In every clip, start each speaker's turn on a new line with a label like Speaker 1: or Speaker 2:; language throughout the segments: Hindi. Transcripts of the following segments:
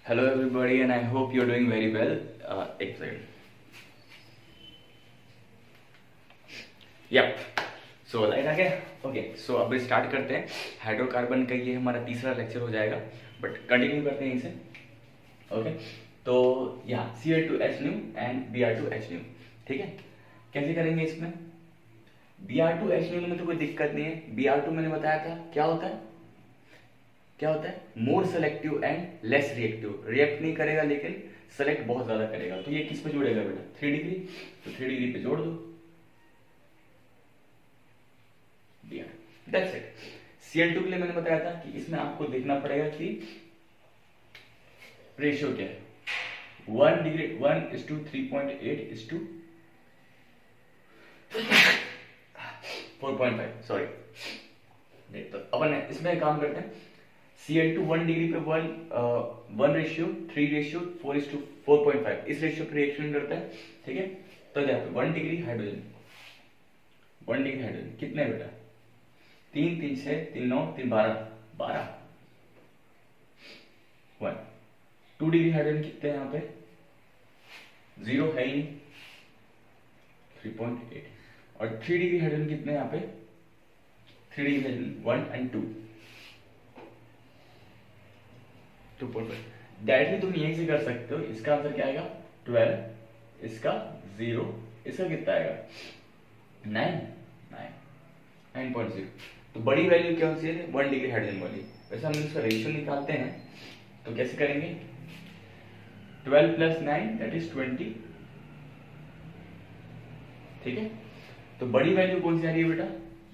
Speaker 1: Hello everybody and I hope you're doing very well. एक सेकंड. यप. सो लाइट आ गया. ओके, सो अब स्टार्ट करते हैं. हाइड्रोकार्बन का ये हमारा तीसरा लेक्चर हो जाएगा, बट कंटिन्यू करते हैं इसे. ओके, तो यहाँ Cl2H एंड Br2H. ठीक है, कैसे करेंगे इसमें? Br2H में तो कोई दिक्कत नहीं है. Br2 मैंने बताया था क्या होता है, more selective and less reactive. React नहीं करेगा लेकिन सेलेक्ट बहुत ज्यादा करेगा. तो ये किस पे जोड़ेगा बेटा? 3 डिग्री. तो 3 डिग्री पे जोड़ दो. That's it. Cl2 के लिए मैंने बताया था कि इसमें आपको देखना पड़ेगा कि रेशियो क्या है. 1 डिग्री 1:3.8:4.5. सॉरी, तो अपन इसमें काम करते हैं. Cl2 1 डिग्री पे 1:3:4:4.5 इस रेशियो पे रिएक्शन करता है. ठीक है, तो यहाँ पे 1 डिग्री हाइड्रोजन कितने बेटा? 3 3 6 3 9 3 12. 1. 2 डिग्री हाइड्रोजन कितने हैं यहाँ पे? 0 है ही नहीं. 3.8. और 3 डिग्री हाइड्रोजन कितने हैं यहाँ पे? 3 डिग्री हाइड्रोजन 1 and 2. 2.5. डायरेक्टली तुम यहीं से कर सकते हो. इसका आंसर क्या आएगा? 12. इसका 0. इसका कितना आएगा? 9.0. तो बड़ी वैल्यू क्या होती है? 1 डिग्री हाइड्रोजन वाली. वैसे हम इसका रेशियो निकालते हैं तो कैसे करेंगे? 12 + 9 दैट इज 20. ठीक है, तो बड़ी वैल्यू कौन सी आ रही है बेटा?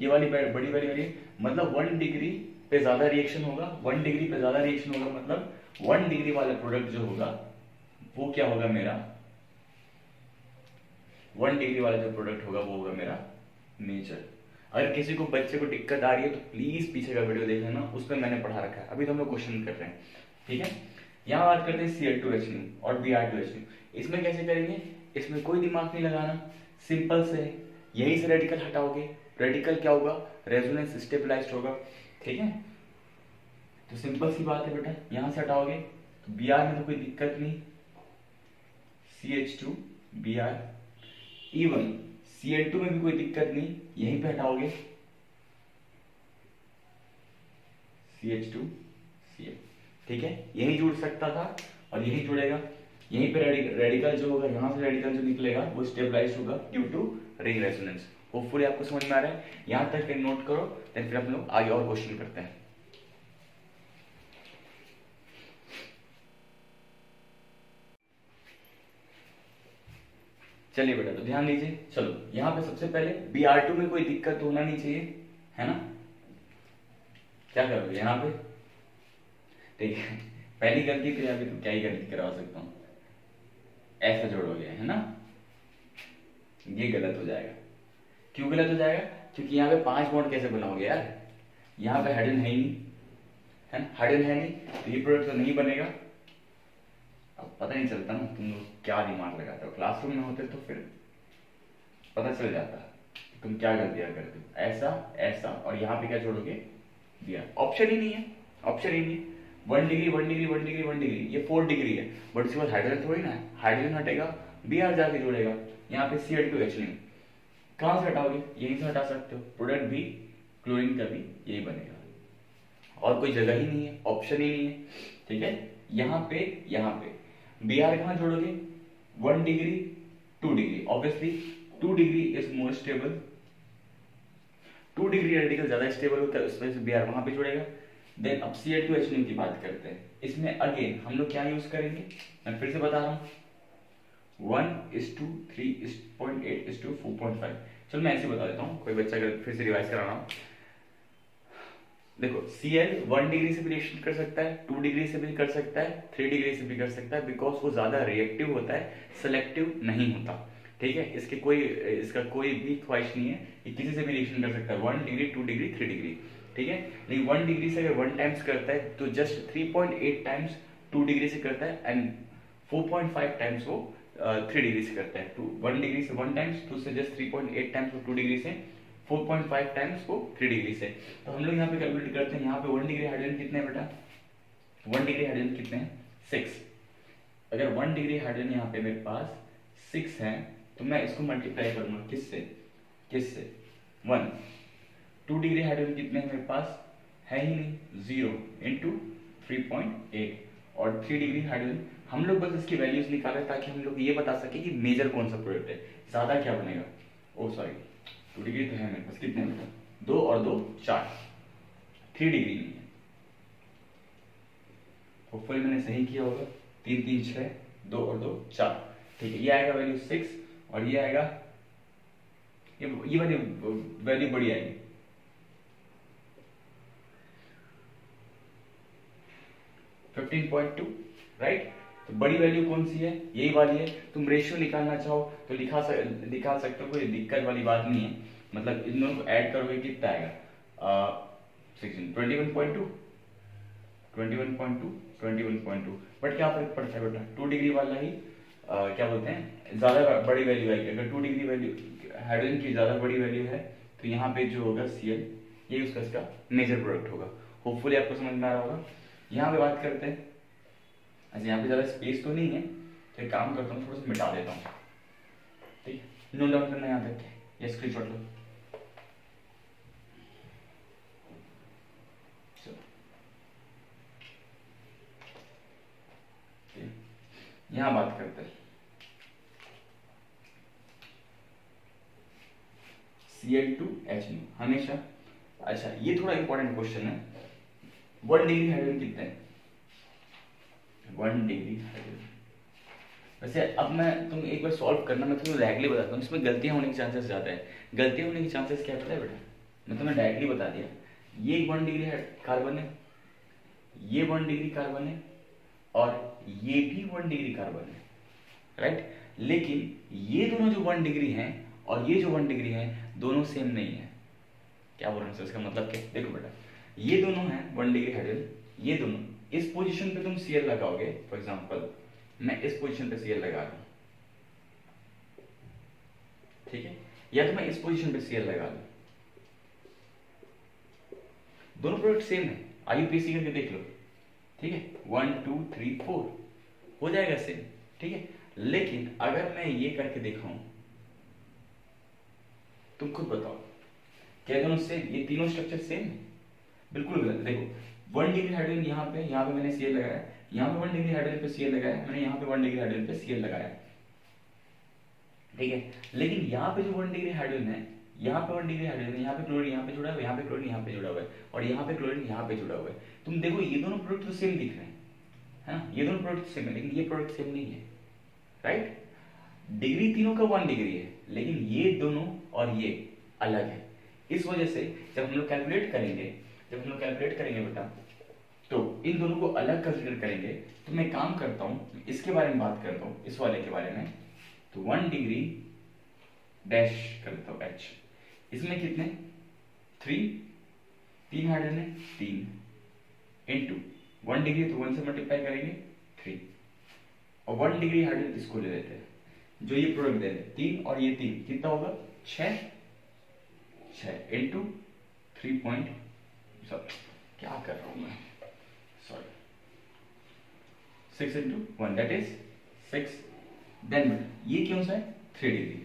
Speaker 1: ये वाली बड़ी वैल्यू आ रही है. मतलब 1 डिग्री पे ज्यादा रिएक्शन होगा. 1 डिग्री पे ज्यादा रिएक्शन होगा मतलब 1 डिग्री वाला प्रोडक्ट जो होगा वो क्या होगा मेरा? 1 डिग्री वाला जो प्रोडक्ट होगा वो होगा मेरा मेजर. अगर किसी को बच्चे को दिक्कत आ रही है तो प्लीज पीछे का वीडियो देख लेना, उसमें मैंने पढ़ा रखा है. अभी तो हम लोग क्वेश्चन कर रहे हैं. ठीक है, यहाँ बात करते हैं Cl2H और Br2H. इसमें कैसे करेंगे? इसमें कोई दिमाग नहीं लगाना, सिंपल से यहीं से रेडिकल हटाओगे. रेडिकल क्या होगा? रेजोनेंस स्टेबलाइज्ड होगा. ठीक है, तो सिंपल सी बात है बेटा. यहां से हटाओगे तो Br में तो कोई दिक्कत नहीं. CH2 Br. इवन Cl2 में भी कोई दिक्कत नहीं, यहीं पे हटाओगे CH2 Cl. ठीक है, यही जुड़ सकता था और यही जुड़ेगा. यहीं पे रेडिकल जो होगा, यहां से रेडिकल जो निकलेगा वो स्टेबलाइज्ड होगा due to ring resonance. Hopefully आपको समझ में आ रहा है. यहां तक नोट करो, देन फिर हम लोग आगे और क्वेश्चन करते हैं. चलिए बेटा, तो ध्यान दीजिए. चलो, यहां पे सबसे पहले Br2 में कोई दिक्कत होना नहीं चाहिए, है ना? क्या करोगे यहां पे? ठीक है, पहली गलती तो अभी तो क्या ही गलती करवा सकता हूं. ऐसा जोड़ोगे, है ना? ये गलत हो जाएगा. क्यों गलत हो जाएगा? क्योंकि यहाँ पे 5 बॉन्ड कैसे बनाओगे यार? यहाँ पे हाइड्रोजन है ही नहीं, है ना? हाइड्रोजन है नहीं तो ये प्रोडक्ट तो नहीं बनेगा. अब पता नहीं चलता ना तुम लोग क्या दिमाग लगाते हो. क्लासरूम में होते तो फिर पता चल जाता तुम क्या गलतियां करते हो. ऐसा और यहाँ पे क्या जोड़ोगे? दिया. ऑप्शन ही नहीं है. 1 डिग्री 1 डिग्री 1 डिग्री 1 डिग्री, ये 4 डिग्री है. बट उसके बाद हाइड्रोजन थोड़ी ना है. हाइड्रोजन हटेगा, Br जाके जुड़ेगा. यहाँ पे Cl2H नहीं. कहां से हटाओगे? यहीं से हटा सकते हो. प्रोडक्ट भी क्लोरीन का भी यही बनेगा. और कोई जगह ही नहीं है, ऑप्शन ही नहीं है. ठीक है, यहाँ पे Br कहां जोड़ोगे? 1 degree 2 degree. Obviously 2 degree is more stable. 2 degree radical ज्यादा स्टेबल होता है, उस वजह से Br वहां पे जुड़ेगा. देन अब Cl2H की बात करते हैं. इसमें अगेन हम लोग क्या यूज करेंगे? मैं फिर से बता रहा हूं, 1:3.8:4.5. चलो मैं ऐसे बता देता हूँ, कोई बच्चा अगर फिर से रिवाइज कराना हो. देखो, Cl 1 डिग्री से भी रिएक्शन कर सकता है, 2 डिग्री से भी कर सकता है, 3 डिग्री से भी कर सकता है, बिकॉज वो ज्यादा रिएक्टिव होता है, सेलेक्टिव नहीं होता. ठीक है, इसका कोई भी ख्वाहिश नहीं है कि किसी से भी रिएक्शन कर सकता है. 1 डिग्री 2 डिग्री 3 डिग्री. ठीक है, लेकिन 1 डिग्री से अगर 1 टाइम्स करता है तो जस्ट 3.8 टाइम्स 2 डिग्री से करता है एंड 4.5 टाइम्स वो 3 डिग्री से करता है. 1 डिग्री से 1 टाइम्स, 2 से जस्ट 3.8 टाइम्स, 2 डिग्री से 4.5 टाइम्स वो 3 डिग्री से. तो हम लोग यहाँ पे कैलकुलेट करते हैं. यहाँ पे 1 डिग्री हाइड्रोजन कितने हैं बेटा? 1 डिग्री हाइड्रोजन कितने हैं? 6। अगर 1 डिग्री हाइड्रोजन यहाँ पे मेरे पास 6 है तो मैं इसको मल्टीप्लाई करूंगा किससे 1। 2 डिग्री हाइड्रोजन कितने हैं मेरे पास, है ही नहीं, 0 इंटू 3.8। और 3 डिग्री हाइड्रोजन हम लोग बस इसकी वैल्यूज निकाले ताकि हम लोग ये बता सके कि मेजर कौन सा प्रोडक्ट है, ज्यादा क्या बनेगा। ओ सॉरी 2 डिग्री तो है मेरे पास, कितने हैं 2 और 2 4, 3 डिग्री नहीं है। होपफुली मैंने सही किया होगा, 3 3 6, 2 और 2 4, ठीक है। ये आएगा वैल्यू 6 और ये आएगा, ये वाली वैल्यू बड़ी आएगी, $15.2, राइट। तो बड़ी वैल्यू कौन सी है, यही वाली है। तुम रेशियो निकालना चाहो तो दिखा सकते हो, कोई दिक्कत वाली बात नहीं है। मतलब इन दोनों को ऐड करोगे कितना आएगा, 21.2, 21.2। बट क्या फर्क पड़ता है बेटा, 2 डिग्री वाला ही क्या बोलते हैं ज्यादा बड़ी वैल्यू आएगी। अगर 2 डिग्री वैल्यू हाइड्रोजन की ज्यादा बड़ी वैल्यू है तो यहाँ पे जो होगा Cl, ये उसका इसका मेजर प्रोडक्ट होगा। होपफुली आपको समझ में आ रहा होगा। यहाँ पे बात करते हैं, अच्छा यहाँ पे ज्यादा स्पेस तो नहीं है तो एक काम करता हूँ, थोड़ा सा मिटा देता हूँ, ठीक है। नोट डाउन करना याद रखें या स्क्रीनशॉट लो। यहां बात करते हैं Cl2H हमेशा। अच्छा ये थोड़ा इंपॉर्टेंट क्वेश्चन है, 1 डिग्री हाइड्रोजन कितने हैं, 1 डिग्री हाइड्रोजन। वैसे अब तुम एक बार सॉल्व करना, मैं तुम्हें डायरेक्टली बताता हूँ, इसमें गलतियां होने के चांसेस ज्यादा है। गलतियां होने के चांसेस क्या पता है बेटा, मैं तुम्हें डायरेक्टली बता दिया, ये 1 डिग्री कार्बन है, ये 1 डिग्री कार्बन है और ये भी 1 डिग्री कार्बन है, राइट। लेकिन ये दोनों जो 1 डिग्री हैं और ये जो 1 डिग्री है दोनों सेम नहीं है। क्या बोल रहे हैं इसका मतलब क्या, देखो बेटा ये दोनों हैं 1 डिग्री हाइड्रोजन, ये दोनों इस पोजीशन पे तुम Cl लगाओगे, फॉर एग्जांपल मैं इस पोजीशन पे Cl लगा रहा हूं, ठीक है, या तो मैं इस पोजीशन पे Cl लगा लूं, दोनों प्रोडक्ट सेम है, आईयूपीएसी करके देख लो, ठीक है। 1 2 3 4 हो जाएगा सेम, ठीक है। लेकिन अगर मैं ये करके दिखाऊं, तुम खुद बताओ क्या दोनों सेम, ये तीनों स्ट्रक्चर सेम है, बिल्कुल गलत। देखो 1 डिग्री हाइड्रोजन यहाँ पे मैंने Cl लगाया, यहाँ पे 1 डिग्री हाइड्रोजन पे Cl लगाया, मैंने यहाँ पे 1 डिग्री हाइड्रोजन पे Cl लगाया, ठीक है। लेकिन यहाँ पे जो 1 डिग्री हाइड्रोजन है, यहाँ पे 1 डिग्री हाइड्रोजन, यहाँ पे क्लोरीन यहाँ पे जुड़ा हुआ है, यहाँ पे क्लोरीन यहाँ पे जुड़ा हुआ है और यहाँ पे क्लोरीन यहाँ पे जुड़ा हुआ है। तुम देखो ये दोनों प्रोडक्ट तो सेम दिख रहे हैं, है ना, ये दोनों प्रोडक्ट सेम है, लेकिन ये प्रोडक्ट सेम नहीं है, राइट। डिग्री तीनों का 1 डिग्री है, लेकिन ये दोनों और ये अलग है। इस वजह से जब हम लोग कैलकुलेट करेंगे बेटा, तो इन दोनों को अलग कंसीडर करेंगे। तो मैं काम करता हूं, इसके बारे में बात करता हूं, इस वाले के बारे में। तो 1 डिग्री डैश करता हूं H, इसमें कितने 3 हाइड्रोजन है, 3 इंटू 1 डिग्री तो 1 से मल्टीप्लाई करेंगे 3, और 1 डिग्री हाइड्रोजन इसको ले लेते हैं, जो ये प्रोडक्ट दे रहे 3 और ये 3 कितना होगा 6 इंटू 3. क्या कर रहा हूं मैं, sorry 6 into 1 that is 6। Then ये क्यों सा है 3 डिग्री,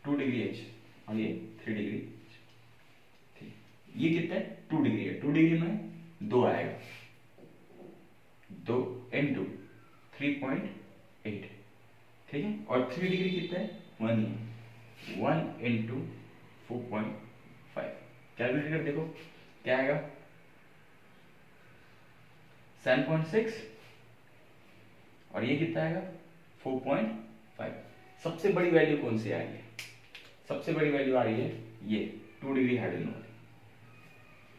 Speaker 1: 2 डिग्री H और ये 3 डिग्री H, ये कितना है 2 डिग्री है, 2 डिग्री में 2 आएगा, 2 इंटू 3.8, ठीक है। और 3 डिग्री कितना है 1 है, 1 इंटू 4.5, कैलकुलेट कर देखो क्या आएगा 7.6 और ये कितना आएगा 4.5। सबसे बड़ी वैल्यू कौन सी आ रही है, सबसे बड़ी वैल्यू आ रही है ये 2 डिग्री हाइड्रोजन वाली,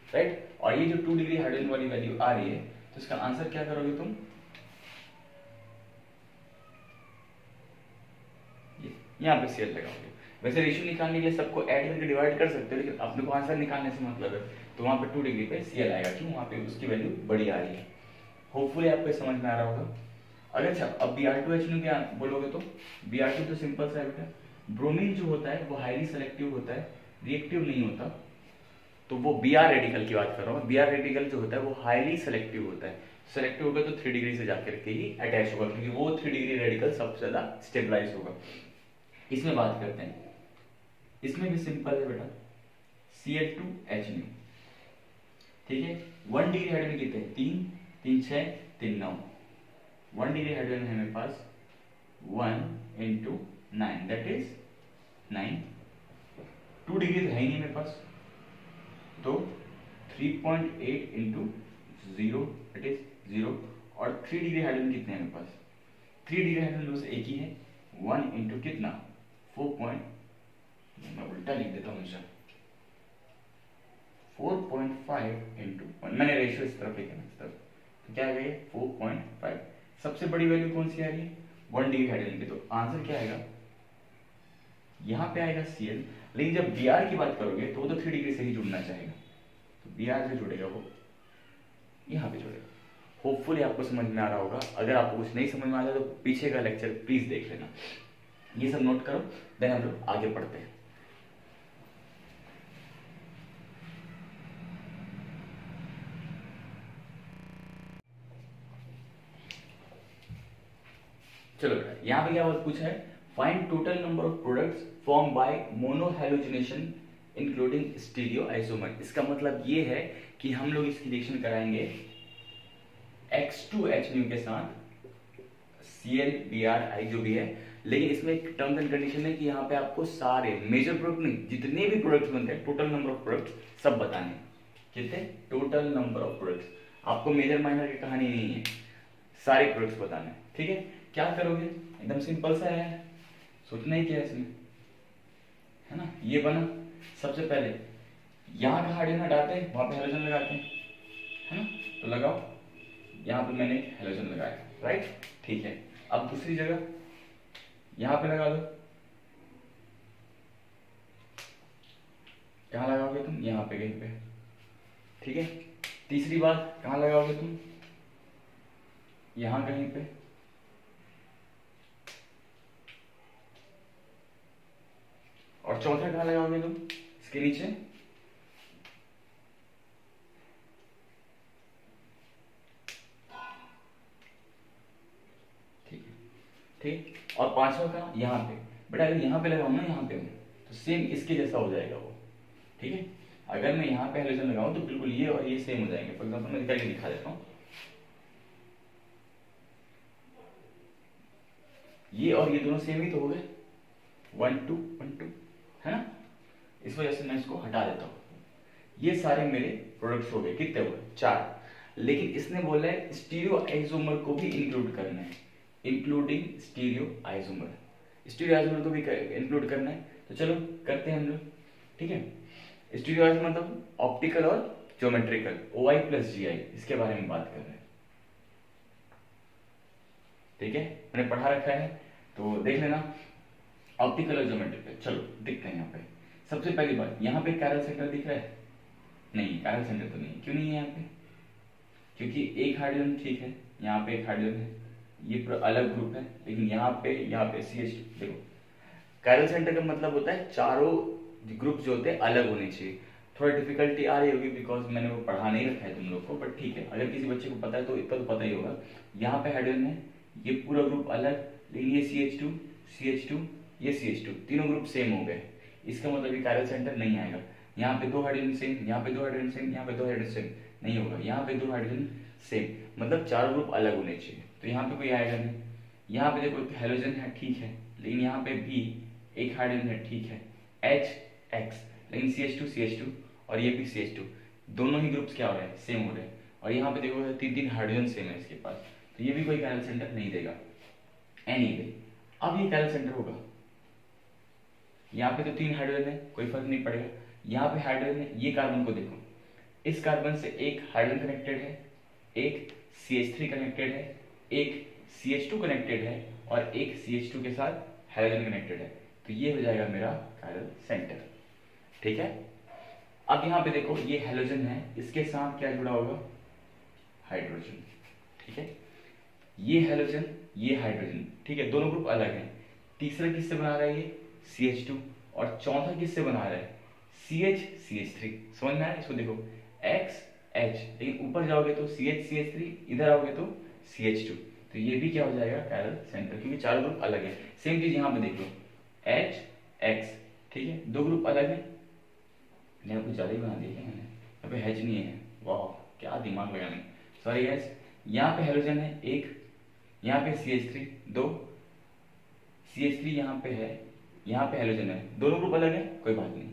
Speaker 1: राइट। और ये जो 2 डिग्री हाइड्रोजन वाली वैल्यू आ रही है, तो इसका आंसर क्या करोगे तुम, यहां पे Cl लगाओगे। वैसे रेशियो निकालने के लिए सबको ऐड करके डिवाइड कर सकते हो, लेकिन अपने को आंसर निकालने से मतलब है, तो वहां पे 2 डिग्री पे Cl आएगा, क्यों, वहां पे उसकी वैल्यू बड़ी आ रही है। होपफुली आपको समझ में आ रहा होगा। अगर अच्छा अब Br2H क्या बोलोगे, तो Br2 तो सिंपल सा है बेटा, ब्रोमीन जो होता है वो हाईली सेलेक्टिव होता है, रिएक्टिव नहीं होता। तो वो Br रेडिकल की बात कर रहा हूँ, Br रेडिकल जो होता है वो हाईली सेलेक्टिव होता है, सेलेक्टिव होगा तो 3 डिग्री से जाकर के ही अटैच होगा, क्योंकि वो 3 डिग्री रेडिकल सबसे ज्यादा स्टेबलाइज होगा। इसमें बात करते हैं, इसमें भी सिंपल है बेटा, Cl2H, ठीक है। 1 डिग्री हाइड्रोजन कितने, 3 3 6 3 9, 1 डिग्री हाइड्रोजन है मेरे पास 1 into 9 दैट इज 9। 2 डिग्री तो है ही नहीं मेरे पास, तो 3.8 into 0 दैट इज 0। और 3 डिग्री हाइड्रोजन कितने हैं मेरे पास, 3 डिग्री हाइड्रोजन बस एक ही है, 1 into कितना 4 मैं उल्टा लिख देता हूँ, 4.5 into 1, मैंने रेशियो इस तरफ लिखा इस तरफ, तो क्या आ गया 4.5। सबसे बड़ी वैल्यू कौन सी आ रही है, 1 डिग्री हाइड्रोजन की, तो आंसर क्या आएगा, यहाँ पे आएगा Cl। लेकिन जब Br की बात करोगे तो वो तो 3 डिग्री से ही जुड़ना चाहेगा, तो Br जो जुड़ेगा वो यहाँ पे जुड़ेगा। होपफुली आपको समझ में आ रहा होगा। अगर आपको कुछ नहीं समझ में आ रहा तो पीछे का लेक्चर प्लीज देख लेना, ये सब नोट करो, देन हम लोग आगे पढ़ते हैं। चलो बेटा, यहाँ पे क्या बात पूछा है, find total number of products form by monohalogenation including stereo isomer. इसका मतलब ये है कि हम लोग इसकी रिएक्शन कराएंगे X2H के साथ ClBrI जो भी है, लेकिन इसमें एक टर्म्स एंड कंडीशन है कि यहाँ पे आपको सारे मेजर प्रोडक्ट नहीं, जितने भी प्रोडक्ट्स बनते हैं टोटल नंबर ऑफ प्रोडक्ट्स सब बताने हैं। कितने, टोटल नंबर ऑफ प्रोडक्ट्स, आपको मेजर माइनर की कहानी नहीं है, सारे प्रोडक्ट्स बताने हैं, ठीक है। क्या करोगे, एकदम सिंपल सा है, सोचना ही क्या है इसमें, है ना। ये बना, सबसे पहले यहाँ का हाइड्रोजन हटाते हैं, वहां पे हेलोजन लगाते हैं, है ना, तो लगाओ, यहाँ पे मैंने हेलोजन लगाया, राइट, ठीक है। अब दूसरी जगह यहां पे लगा दो, कहां लगाओगे तुम, यहाँ पे कहीं पे, ठीक है। तीसरी बात कहां लगाओगे तुम, यहां कहीं पे, और चौथा कहां लगाओगे तुम, इसके नीचे, ठीक है, ठीक। और पांचवा का यहाँ पे, बेटा अगर यहाँ पे लगाऊं ना, यहाँ पे तो सेम इसके जैसा हो जाएगा वो, ठीक है। अगर मैं यहाँ पे हेलोजन लगाऊं तो बिल्कुल ये और ये सेम हो जाएंगे। फॉर एग्जांपल मैं करके दिखा देता हूँ, ये और ये दोनों सेम ही तो हो गए, 1 2 1 2, है ना। इस वजह से मैं इसको हटा देता हूँ। ये सारे मेरे प्रोडक्ट्स हो गए, कितने हुए, 4। लेकिन इसने बोला है स्टीरियो आइसोमर को भी इंक्लूड करना है, including stereo isomer, stereo isomer को भी इंक्लूड करना है। तो चलो करते हैं हम लोग, ठीक है। स्टीरियो आइसोमर मतलब ऑप्टिकल और ज्योमेट्रिकल, OI प्लस GI, इसके बारे में बात कर रहे हैं, ठीक है, मैंने पढ़ा रखा है तो देख लेना। ऑप्टिकल और ज्योमेट्रिकल, चलो दिखते हैं यहाँ पे। सबसे पहली बात, यहाँ पे कैरल सेंटर दिख रहा है, नहीं कैरल सेंटर तो नहीं, क्यों नहीं है यहाँ पे, क्योंकि एक हाइड्रोजन, ठीक है, यहाँ पे एक हाइड्रोजन है, ये पूरा अलग ग्रुप है, लेकिन यहाँ पे CH2, देखो कैरल सेंटर का मतलब होता है चारों ग्रुप जो होते हैं अलग होने चाहिए। थोड़ा डिफिकल्टी आ रही होगी बिकॉज मैंने वो पढ़ा नहीं रखा है तुम लोग को, बट ठीक है, अगर किसी बच्चे को पता है तो इतना तो पता ही होगा। यहाँ पे हाइड्रोजन है, ये पूरा ग्रुप अलग, लेकिन ये CH2 ये CH2, तीनों ग्रुप सेम हो गए, इसका मतलब ये कैरल सेंटर नहीं आएगा। यहाँ पे 2 हाइड्रोजन सेम, यहाँ पे 2 हाइड्रोजन सेम, यहाँ पे 2 हाइड्रोजन सेम, नहीं होगा। यहाँ पे 2 हाइड्रोजन सेम, मतलब चारों ग्रुप अलग होने चाहिए, तो यहाँ पे कोई आएगा नहीं। यहाँ पे देखो हेलोजन है, ठीक है, लेकिन यहाँ पे भी एक हाइड्रोजन है, ठीक है, HX, लेकिन CH2 और ये भी CH2, दोनों ही ग्रुप्स क्या हो रहे हैं, सेम हो रहे हैं। और यहाँ पे देखो 3 हाइड्रोजन सेम है इसके पास, तो ये भी कोई कैरल सेंटर नहीं देगा। एनीवे, अब ये कैरल सेंटर होगा, यहाँ पे तो 3 हाइड्रोजन है, कोई फर्क नहीं पड़ेगा। यहाँ पे हाइड्रोजन है, ये कार्बन को देखो, इस कार्बन से एक हाइड्रोजन कनेक्टेड है, एक CH3 कनेक्टेड है, एक CH2 कनेक्टेड है, और एक CH2 के साथ हाइड्रोजन कनेक्टेड है, तो ये हो जाएगा मेरा कैरल सेंटर, ठीक है। अब यहाँ पे देखो ये हेलोजन है, इसके साथ क्या जुड़ा होगा, हाइड्रोजन, ठीक है, ये हेलोजन ये हाइड्रोजन, ठीक है, दोनों ग्रुप अलग हैं। तीसरा किससे बना रहा है ये, CH2, और चौथा किससे बना रहा है, CH CH3। समझ में आया, इसको देखो, X H, लेकिन ऊपर जाओगे तो CH3, इधर आओगे तो CH2, तो ये भी क्या हो जाएगा कायरल सेंटर, क्योंकि चारों ग्रुप अलग है। सेम चीज यहाँ पे देख लो H X, ठीक है, दो ग्रुप अलग है, यहाँ कुछ ज्यादा ही बना दिया क्या मैंने, यहाँ पे H नहीं है, वाह क्या दिमाग लगाने, सॉरी गैस। यहाँ पे हेलोजन है एक, यहाँ पे CH3 दो, CH3 यहाँ पे है, यहाँ पे हेलोजन है, दोनों ग्रुप अलग है, कोई बात नहीं,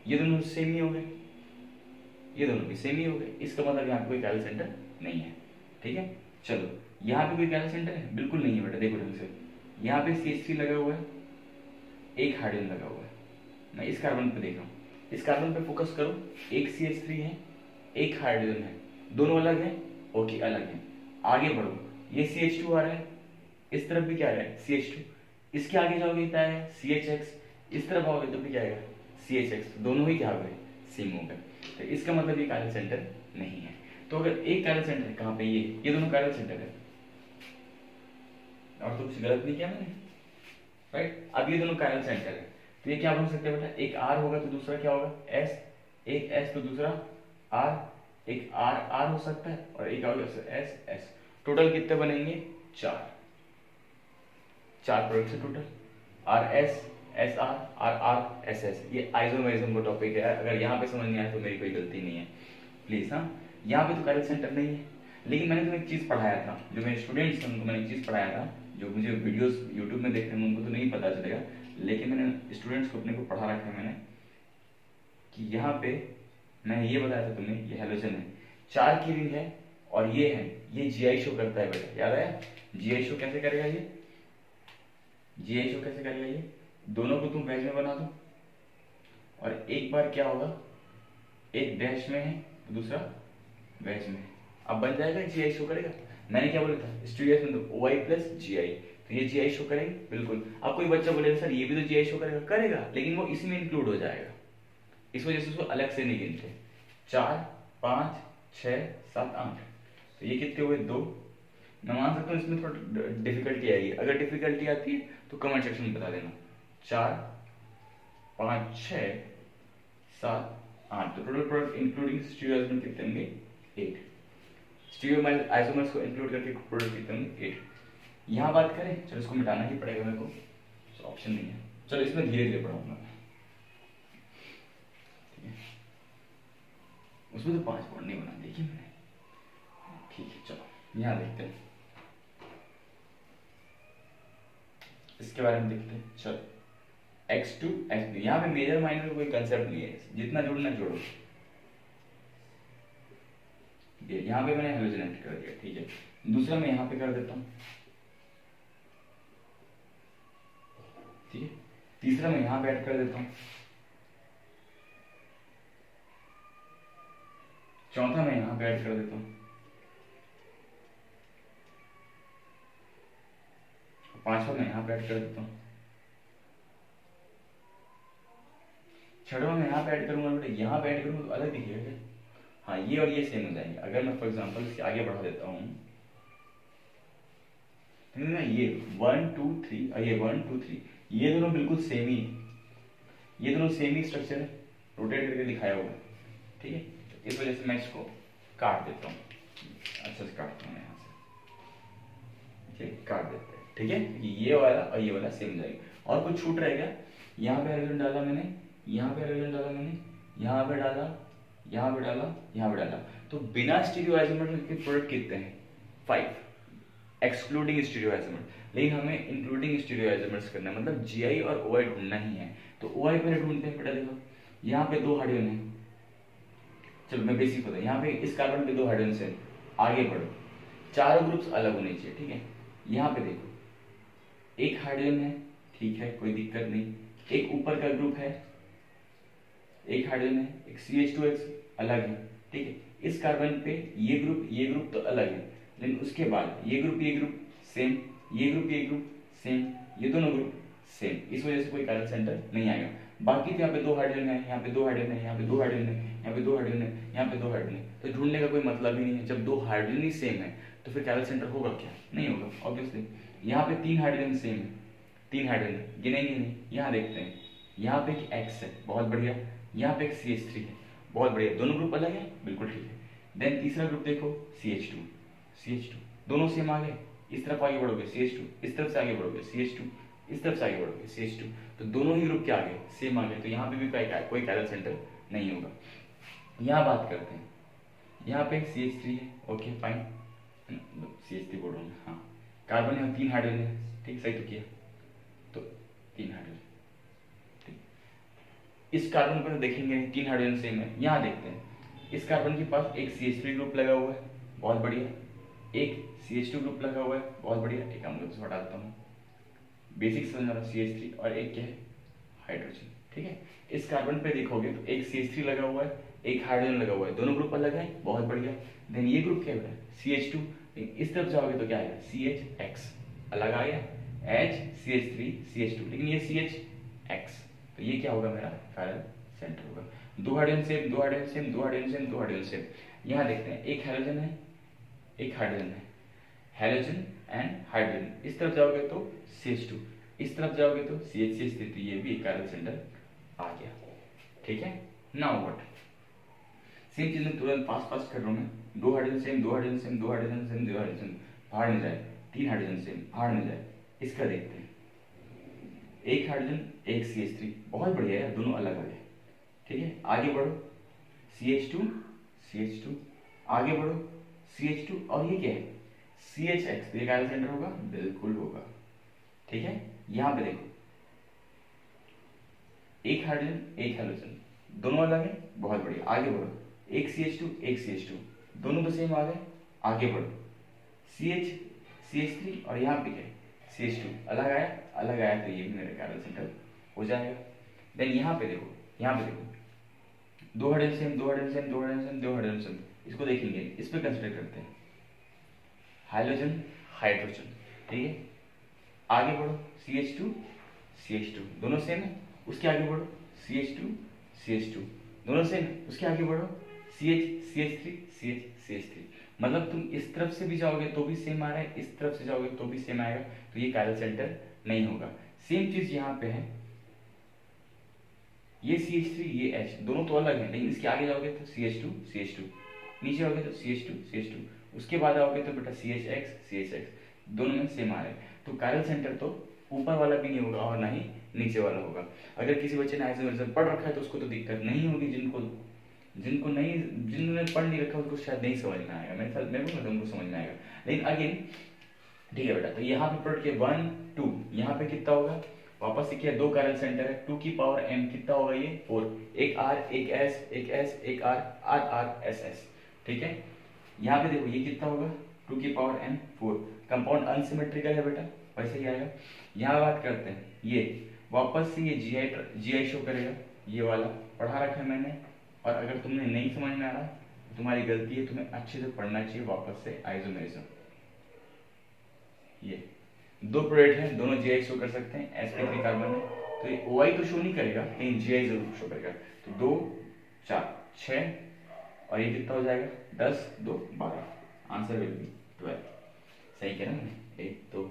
Speaker 1: ये दोनों सेम ही हो गए, ये दोनों भी सेम ही हो गए, इसका मतलब यहाँ पे कोई कायरल सेंटर नहीं है, ठीक है। चलो यहाँ पे कोई कायरल सेंटर है, बिल्कुल नहीं है बेटा, देखो ढंग से, यहाँ पे CH3 लगा हुआ है, एक हाइड्रोजन लगा हुआ है, मैं इस कार्बन पे देख रहा हूँ, इस कार्बन पे फोकस करो, एक CH3 है, एक हाइड्रोजन है, दोनों अलग है, ओके अलग है, आगे बढ़ो, ये CH2 आ रहा है, इस तरफ भी क्या आ रहा है CH2, इसके आगे जाओगे क्या है CHX, इस तरफ आओगे तो भी क्या आएगा CHX, दोनों ही क्या हो गए सेम हो गए, तो इसका मतलब ये कायरल सेंटर नहीं है। तो अगर एक कायरल सेंटर है कहाँ पे, ये दोनों कायरल सेंटर है, और तो कुछ गलत नहीं किया मैंने, राइट। अब ये दोनों कायरल सेंटर है, तो ये क्या बन सकते हैं बेटा, एक R होगा तो दूसरा क्या होगा S, एक S तो दूसरा R, एक R R हो सकता है, और एक होगा S S, टोटल कितने बनेंगे, चार प्रोडक्ट से total RS SR RR SS। ये आइसोमेरिज्म का टॉपिक है, अगर यहाँ पे समझ नहीं आया तो मेरी कोई गलती नहीं है प्लीज। हाँ, यहाँ पे तो कायरल सेंटर नहीं है, लेकिन मैंने तुम्हें एक चीज पढ़ाया था, जो मेरे स्टूडेंट्स हैं उनको मैंने एक चीज पढ़ाया था, जो मुझे वीडियोस यूट्यूब में देख रहे हैं उनको तो नहीं पता चलेगा, लेकिन मैंने स्टूडेंट्स को अपने को पढ़ा रखा है मैंने, कि यहाँ पे मैंने ये बताया था तुम्हें, ये हेलोजन है, 4 की रिंग है, और ये है, ये GI शो करता है बेटा, याद आया, GI शो कैसे करेगा ये, GI शो कैसे करेगा ये, दोनों को तुम वेज में बना दो, और एक बार क्या होगा, एक डैश में है तो दूसरा वेज में, अब बन जाएगा GI शो करेगा। मैंने क्या बोला था, स्टीरियस में तो OI प्लस GI, तो ये GI शो करेंगे बिल्कुल। अब कोई बच्चा बोलेगा सर ये भी तो GI शो करेगा, लेकिन वो इसमें इंक्लूड हो जाएगा, इस वजह से उसको अलग से नहीं गिनते। 4 5 6 7 8, तो ये कितने हुए 2। मैं मान सकता हूँ इसमें थोड़ा डिफिकल्टी आएगी, अगर डिफिकल्टी आती है तो कमेंट सेक्शन में बता देना। 4 5 6 7 8, तो टोटल प्रोडक्ट इंक्लूडिंग स्टीरियो कितने होंगे 8, स्टीरियो आइसोमर्स को इंक्लूड करके प्रोडक्ट कितने होंगे 8। यहाँ बात करें, चलो इसको मिटाना ही पड़ेगा मेरे को, तो ऑप्शन नहीं है, चलो इसमें धीरे धीरे पढ़ाऊंगा, ठीक है, उसमें तो 5 पॉइंट नहीं बना देखिए मैंने, ठीक है। चलो यहाँ देखते हैं, इसके बारे में देखते हैं। चलो X2 X2, यहाँ पे मेजर माइनर कोई कंसेप्ट नहीं है, जितना जोड़ना जोड़ो, यहाँ पे मैंने हेलोजन ऐड कर दिया, ठीक है। दूसरा मैं यहाँ पे कर देता हूँ, ठीक है। तीसरा मैं यहाँ पे ऐड कर देता हूँ, चौथा मैं यहाँ पे ऐड कर देता हूँ, पांचवा मैं यहाँ पे ऐड कर देता हूँ, छठवा मैं यहाँ पे ऐड करूंगा, बेटा यहाँ पे ऐड करूंगा तो अलग दिखेगा क्या, हाँ ये और ये सेम हो जाएंगे। अगर मैं फॉर एग्जांपल इसके आगे बढ़ा देता हूँ, ना ये 1 2 3 और ये 1 2 3, ये दोनों बिल्कुल सेम ही, ये दोनों सेम ही स्ट्रक्चर है, रोटेट करके दिखाया हुआ है, ठीक है। इस वजह से मैं इसको काट देता हूँ, अच्छा से काटता हूँ यहाँ से, ठीक काट देते हैं, ठीक है। ये वाला और ये वाला सेम जाएगा, और कुछ छूट रहेगा, यहाँ पे हाइड्रोजन डाला मैंने, यहाँ पे हाइड्रोजन डाला मैंने, यहाँ पे डाला, यहाँ पे डाला, यहाँ पे डाला, तो बिना स्टीरियो आइसोमर के प्रोडक्ट कितने हैं 5, एक्सक्लूडिंग स्टीरियो आइसोमर, लेकिन हमें इंक्लूडिंग स्टीरियो आइसोमर्स करना है, मतलब GI और OI ढूंढना ही है। तो OI पहले ढूंढते हैं, बेटा देखो यहाँ पे 2 हाइड्रोजन है, चलो मैं बेसिक बता, यहाँ पे इस कार्बन पे 2 हाइड्रोजन है, आगे बढ़ो, चारों ग्रुप्स अलग होने चाहिए, ठीक है। यहाँ पे देखो एक हाइड्रोजन है, ठीक है कोई दिक्कत नहीं, एक ऊपर का ग्रुप है, एक हाइड्रोजन है, एक CH2X अलग है, ठीक है। इस कार्बन पे ये ग्रुप तो अलग है, लेकिन उसके बाद ये ग्रुप सेम, ये ग्रुप सेम, ये दोनों ग्रुप सेम, इस वजह से कोई कायरल सेंटर नहीं आएगा। बाकी तो यहाँ पे 2 हाइड्रोजन है, यहाँ पे 2 हाइड्रोजन है, यहाँ पे 2 हाइड्रोजन है, यहाँ पे 2 हाइड्रोजन है, यहाँ पे 2 हाइड्रोजन है, तो ढूंढने का कोई मतलब ही नहीं है। जब 2 हाइड्रोजन ही सेम है तो फिर कायरल सेंटर होगा क्या, नहीं होगा ऑब्वियसली। यहाँ पे 3 हाइड्रोजन सेम है, 3 हाइड्रोजन गिनेंगे नहीं, यहाँ देखते हैं, यहाँ पे एक X है, बहुत बढ़िया, यहाँ पे एक CH3 है, बहुत बढ़िया, दोनों ग्रुप अलग है, बिल्कुल ठीक है। देन तीसरा ग्रुप देखो CH2, CH2 दोनों सेम आ गए, इस तरफ आगे बढ़ोगे CH2, इस तरफ से आगे बढ़ोगे CH2, इस तरफ से आगे बढ़ोगे CH2, तो दोनों ही ग्रुप क्या आ गए, सेम आ गए, तो यहाँ पे भी कोई कैरल सेंटर नहीं होगा। यहाँ बात करते हैं, यहाँ पे CH3 है, ओके फाइन, CH3 बोल रहा हूँ, हाँ कार्बन यहाँ 3 हाइड्रोजन है, ठीक सही तो किया, तो 3 हाइड्रोजन, इस कार्बन पर देखेंगे 3 हाइड्रोजन सेम है। यहाँ देखते हैं, इस कार्बन के पास एक CH3 ग्रुप लगा हुआ है, बहुत बढ़िया, एक CH2 ग्रुप लगा हुआ है, बहुत बढ़िया, एक अम्ल से हटा देता हूँ, बेसिक समझ रहा CH3 और एक क्या है हाइड्रोजन, ठीक है। इस कार्बन पे देखोगे तो एक CH3 लगा हुआ है, एक हाइड्रोजन लगा हुआ है, दोनों ग्रुप अलग है, बहुत बढ़िया। देन ये ग्रुप क्या है CH2, इस तरफ जाओगे तो क्या आएगा CHX, अलग आ गया, H CH3 CH2, लेकिन ये CHX, तो ये क्या होगा मेरा कैरल सेंटर होगा। 2 hydrogen same, 2 hydrogen same, 2 hydrogen same, 2 hydrogen same. यहाँ देखते हैं, एक हाइड्रोजन है, एक हाइड्रोजन है, हाइड्रोजन एंड हाइड्रोजन, इस तरफ जाओगे तो CH2, इस तरफ जाओगे तो CH3, तो ये भी एक कैरल सेंटर आ गया, ठीक है। नाउ व्हाट, सेम चीज में तुरंत फास्ट कर रहा हूं मैं, 2 hydrogen same, 2 hydrogen same, 2 hydrogen same, 2 hydrogen same, भाड़ में जाए, 3 हाइड्रोजन सेम, भाड़ में जाए। इसका देखते हैं, एक हाइड्रोजन एक CH3, बहुत बढ़िया है, दोनों अलग अलग है, ठीक है। आगे बढ़ो CH2 CH2, आगे बढ़ो CH2, और ये क्या है CHX, तो ये कैरल सेंटर होगा, बिल्कुल होगा, ठीक है। यहां पे देखो, एक हाइड्रोजन एक हाइड्रोजन, दोनों अलग है, बहुत बढ़िया, आगे बढ़ो, एक CH2 एक CH2, दोनों तो सेम आ गए, आगे बढ़ो CH3, और यहाँ पे क्या है CH2, अलग आया, तो ये भी मेरा कैरल सेंटर हो जाएगा। देन यहाँ पे देखो, 2 hydrogen same, 2 hydrogen same, 2 hydrogen same, 2 hydrogen same, इसको देखेंगे, इस पे कंसिडर करते हैं, हाइड्रोजन हाइड्रोजन, ठीक है। आगे बढ़ो CH2 दोनों सेम है, उसके आगे बढ़ो CH2 दोनों सेम है, उसके आगे बढ़ो CH3 मतलब तुम इस तरफ से भी जाओगे तो भी सेम आ रहा है, इस तरफ से जाओगे तो भी सेम आएगा, तो ये कैरल सेंटर नहीं होगा। सेम चीज यहाँ पे है, ये CH3 ये H, दोनों तो अलग है, लेकिन इसके आगे जाओगे तो CH2, नीचे आओगे तो CH2, उसके बाद आओगे तो बेटा CHX, दोनों में सेम आ रहे हैं, तो कैरल सेंटर तो ऊपर वाला भी नहीं होगा और ना ही नीचे वाला होगा। अगर किसी बच्चे ने आइसोमेरिज्म पढ़ रखा है तो उसको तो दिक्कत नहीं होगी, जिन्होंने पढ़ नहीं रखा उसको शायद नहीं समझ में आएगा, मेरे साथ मैं बोलूँगा तो उनको समझ में आएगा। लेकिन अगेन ठीक है बेटा, तो यहाँ पे प्लॉट किया 1 2, यहाँ पे कितना होगा, वापस से किया, 2 कैरल सेंटर है, 2 की पावर m, कितना होगा ये 4, एक R एक S एक S एक R, R S S, ठीक है। यहाँ पे देखो ये कितना होगा, 2 की पावर n 4, कंपाउंड अनसिमेट्रिकल है बेटा, वैसे ही आएगा। यहाँ बात करते हैं, ये वापस से ये GI शो करेगा, ये वाला पढ़ा रखा है मैंने, और अगर तुमने नहीं समझ में आ रहा तो तुम्हारी गलती है, तुम्हें अच्छे से पढ़ना चाहिए वापस से आइसोमेरिज्म। ये 2 प्रोडक्ट हैं, दोनों GI शो कर सकते हैं, sp3 कार्बन है, तो ये OI तो शो नहीं करेगा, लेकिन GI जरूर शो करेगा। तो 2 4 6, और ये कितना हो जाएगा 10 2 12, आंसर विल बी 12। सही कह रहा हूँ, 1 2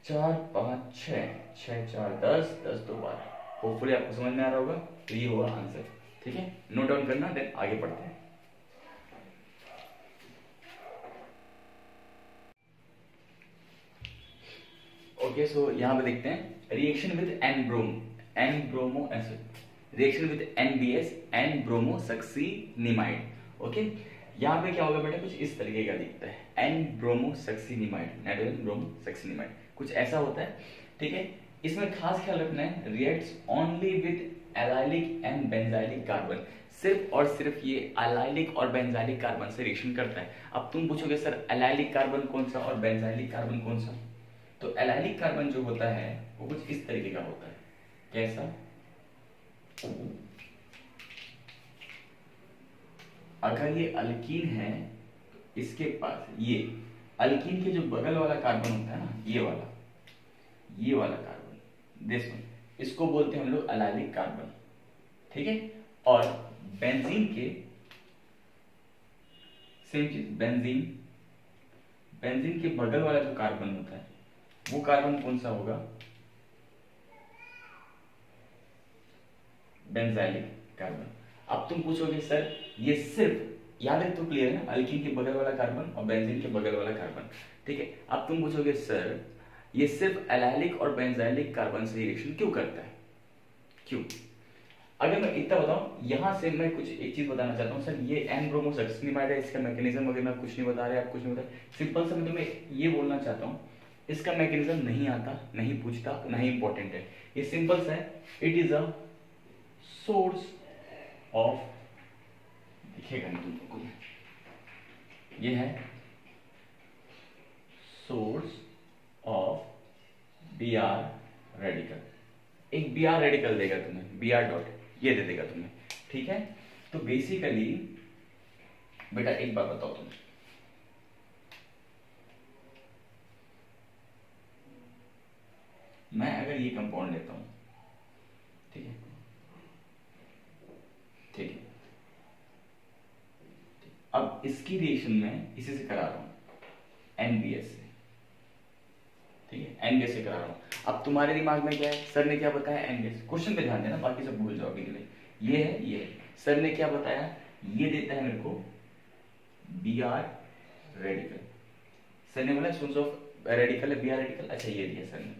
Speaker 1: 4 5 6 6 4 10 10 2 12। होपफुली आपको समझ में आ रहा होगा, तो ये होगा आंसर, ठीक है। नोट डाउन करना, देन आगे बढ़ते हैं। ओके, सो यहाँ पे देखते हैं, reaction with N bromo acid, reaction with NBS N bromo succinimide. Okay, यहाँ पे क्या होगा बेटा, कुछ इस तरीके का दिखता है, एन ब्रोमो सक्सीनिमाइड, नाइट्रोजन ब्रोमो सक्सीनिमाइड, कुछ ऐसा होता है, ठीक है। इसमें खास ख्याल रखना है, reacts only with allylic and benzylic carbon, सिर्फ और सिर्फ ये एलाइलिक और बेंजाइलिक कार्बन से रिएक्शन करता है। अब तुम पूछोगे सर एलाइलिक कार्बन कौन सा और बेंजाइलिक कार्बन कौन सा, तो एलाइलिक कार्बन जो होता है वो कुछ इस तरीके का होता है, कैसा, अगर ये अल्कीन है तो इसके पास ये अल्कीन के जो बगल वाला कार्बन होता है ना, ये वाला कार्बन, दिस वन, इसको बोलते हैं हम लोग एलाइलिक कार्बन, ठीक है। और बेंजीन के सेम चीज, बेंजीन के बगल वाला जो कार्बन होता है वो कार्बन कौन सा होगा, बेंजाइलिक कार्बन। अब तुम पूछोगे सर ये सिर्फ, याद है तो क्लियर है, अल्कीन के बगल वाला कार्बन और बेंजीन के बगल वाला कार्बन, ठीक है। अब तुम पूछोगे सर ये सिर्फ एलाइलिक और बेंजाइलिक कार्बन से रिएक्शन क्यों करता है, क्यों? अगर मैं इतना बताऊं, यहां से मैं कुछ एक चीज बताना चाहता हूं सर, ये एन ब्रोमो सक्सिनिमाइड है, इसका मैकेनिज्म वगैरह मैं कुछ नहीं बता रहे, आप कुछ नहीं बता रहे, सिंपल सा मैं तुम्हें ये बोलना चाहता हूं, इसका मैकेनिज्म नहीं आता, नहीं पूछता, नहीं इंपॉर्टेंट है, ये सिंपल सा है, it is a source of, दिखेगा नहीं तुमको, ये है source of B R radical, एक बी आर रेडिकल देगा तुम्हें, बी आर डॉट ये दे देगा तुम्हें, ठीक है। तो बेसिकली बेटा एक बात बताओ तुम, मैं अगर ये कंपाउंड लेता हूं, ठीक है, ठीक है, अब इसकी रिएक्शन में इसी से करा रहा हूं एनबीएस से, ठीक है, एनबीएस से करा रहा हूं। अब तुम्हारे दिमाग में क्या है, सर ने क्या बताया, एनबीएस, क्वेश्चन पे ध्यान देना, बाकी सब भूल जाओगे के लिए, ये है, ये है, सर ने क्या बताया, ये देता है मेरे को बी आर रेडिकल, सर ने बोला सोर्स ऑफ रेडिकल है बी आर रेडिकल, अच्छा ये दिया सर ने,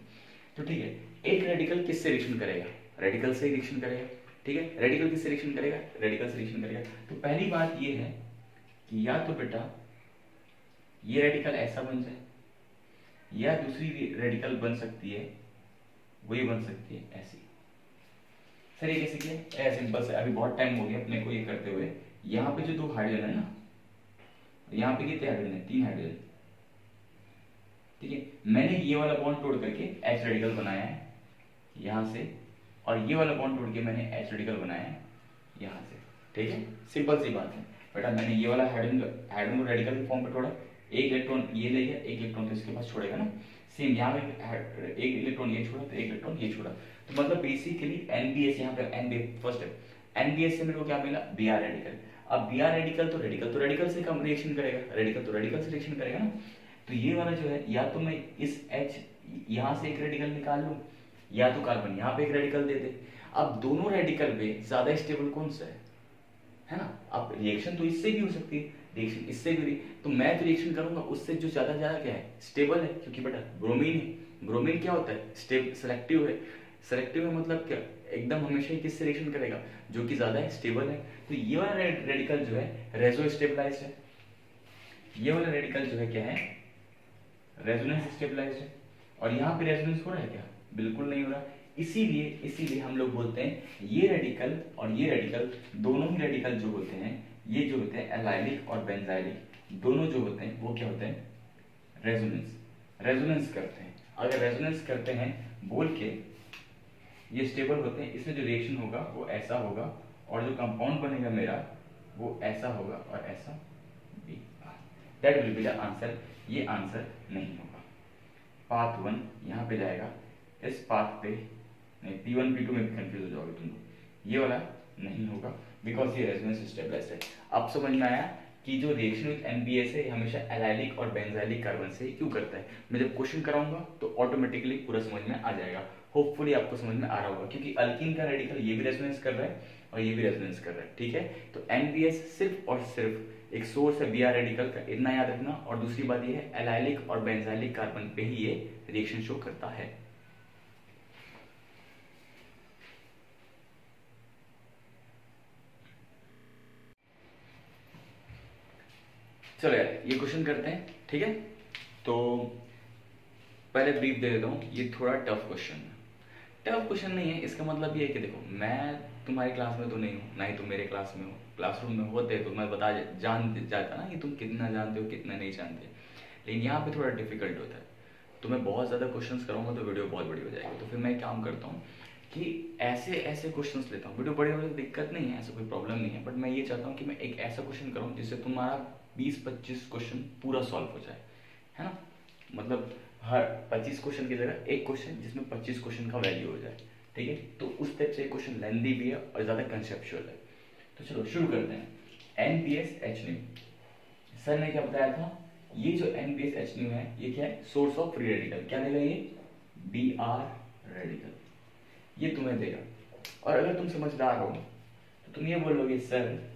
Speaker 1: तो ठीक है, एक रेडिकल किससे रिएक्शन करेगा, रेडिकल से रिएक्शन करेगा, ठीक है, रेडिकल किससे रिएक्शन करेगा, रेडिकल से रिएक्शन करेगा। तो पहली बात ये है कि या तो बेटा ये रेडिकल ऐसा बन जाए, या दूसरी रेडिकल बन सकती है, वही बन सकती है ऐसी। सर ये कैसे किया, ऐसे सिंपल से, अभी बहुत टाइम हो गया अपने को ये करते हुए, यहाँ पे जो दो हाइड्रोजन है ना, यहाँ पे कितने हाइड्रोजन है, 3 हाइड्रोजन, ठीक है, मैंने ये वाला बॉन्ड तोड़ करके H रेडिकल बनाया है यहां से, और ये वाला बॉन्ड तोड़ के मैंने H रेडिकल बनाया है यहां से, ठीक है, सिंपल सी बात है बेटा, मैंने ये वाला हाइड्रोजन रेडिकल के फॉर्म पे तोड़ा, एक इलेक्ट्रॉन ये ले गया, एक इलेक्ट्रॉन तो इसके पास छोड़ेगा ना, सेम यहाँ पे एक इलेक्ट्रॉन ये छोड़ा तो एक इलेक्ट्रॉन ये छोड़ा, तो मतलब बेसिकली एनबीएस, यहाँ पे एनबीएस फर्स्ट है, एनबीएस से मेरे को क्या मिला, बी आर रेडिकल। अब बी आर रेडिकल तो रेडिकल से कम रिएक्शन करेगा, रेडिकल तो रेडिकल से रिएक्शन करेगा ना, तो ये वाला जो है, या तो मैं इस H यहां से एक रेडिकल निकाल लूं, या तो कार्बन यहां पे एक रेडिकल दे दे। अब दोनों रेडिकल में ज्यादा स्टेबल कौन सा है ना, अब रिएक्शन तो इससे भी हो सकती है, रिएक्शन इससे भी, तो मैं जो रिएक्शन करूंगा उससे जो ज्यादा क्या है, स्टेबल है, क्योंकि बेटा ब्रोमीन है, ब्रोमीन क्या होता है, सेलेक्टिव है, सेलेक्टिव है मतलब क्या, एकदम हमेशा ही किससे रिएक्शन करेगा, जो कि ज्यादा स्टेबल है। तो ये वाला रेडिकल जो है रेजो स्टेबलाइज्ड है, ये वाला रेडिकल जो है क्या है, रेजोनेंस स्टेबलाइज्ड है, और यहाँ पे रेजोनेंस हो रहा है क्या, बिल्कुल नहीं हो रहा, इसीलिए हम लोग बोलते हैं ये रेडिकल और ये रेडिकल, दोनों ही रेडिकल जो होते हैं, ये जो होते हैं एलाइलिक और बेंजाइलिक, दोनों जो होते हैं वो क्या होते हैं, रेजोनेंस करते हैं। अगर रेजोनेंस करते हैं बोल के, ये स्टेबल होते हैं, इसमें जो रिएक्शन होगा वो ऐसा होगा, और जो कंपाउंड बनेगा मेरा वो ऐसा होगा और ऐसा B, that will be the answer. ये आंसर नहीं होगा, पाथ 1 यहाँ पे जाएगा, इस पाथ पे नहीं, P1 P2 में भी कंफ्यूज हो जाओगे तुम लोग, ये वाला नहीं होगा, बिकॉज ये रेजोनेंस स्टेबलाइज्ड है। अब समझ में आया कि जो रिएक्शन विद एनबीएस है हमेशा एलाइलिक और बेंजाइलिक कार्बन से क्यों करता है। मैं जब क्वेश्चन कराऊंगा तो ऑटोमेटिकली पूरा समझ में आ जाएगा, होपफुली आपको समझ में आ रहा होगा, क्योंकि अल्कीन का रेडिकल ये भी रेजोनेंस कर रहा है और ये भी रेजोनेंस कर रहा है, ठीक है। तो एनबीएस सिर्फ और सिर्फ एक सोर्स है बी आर रेडिकल का, इतना याद रखना। और दूसरी बात ये है एलाइलिक और बेंजाइलिक कार्बन पे ही ये रिएक्शन शो करता है। चलो यार ये क्वेश्चन करते हैं, ठीक है। तो पहले ब्रीफ दे देता हूँ, ये थोड़ा टफ क्वेश्चन है। टफ क्वेश्चन नहीं है, इसका मतलब ये है कि देखो मैं तुम्हारी क्लास में तो नहीं हूँ, ना ही तुम मेरे क्लास में हो, क्लासरूम में होते तो मैं बता जान जाता ना कि तुम कितना जानते हो कितना नहीं जानते, लेकिन यहाँ पे थोड़ा डिफिकल्ट होता है। तो मैं बहुत ज़्यादा क्वेश्चंस करूँगा तो वीडियो बहुत बड़ी हो जाएगी, तो फिर मैं काम करता हूँ कि ऐसे ऐसे क्वेश्चंस लेता हूँ। वीडियो बड़े होने से दिक्कत नहीं है, ऐसा कोई प्रॉब्लम नहीं है, बट मैं ये चाहता हूँ कि मैं एक ऐसा क्वेश्चन करूँ जिससे तुम्हारा 20-25 क्वेश्चन पूरा सॉल्व हो जाए, है ना। मतलब हर 25 क्वेश्चन की जगह एक क्वेश्चन जिसमें 25 क्वेश्चन का वैल्यू हो जाए, ठीक है। तो उस टाइप से क्वेश्चन लेंथी भी है और ज़्यादा कंसेप्चुअल है। तो चलो शुरू करते हैं। NPSH, सर ने क्या बताया था, ये जो NPSH है ये क्या है, सोर्स ऑफ फ्री रेडिकल, क्या देगा ये, Br रेडिकल, ये तुम्हें देगा। और अगर तुम समझदार हो तो तुम ये बोलोगे सर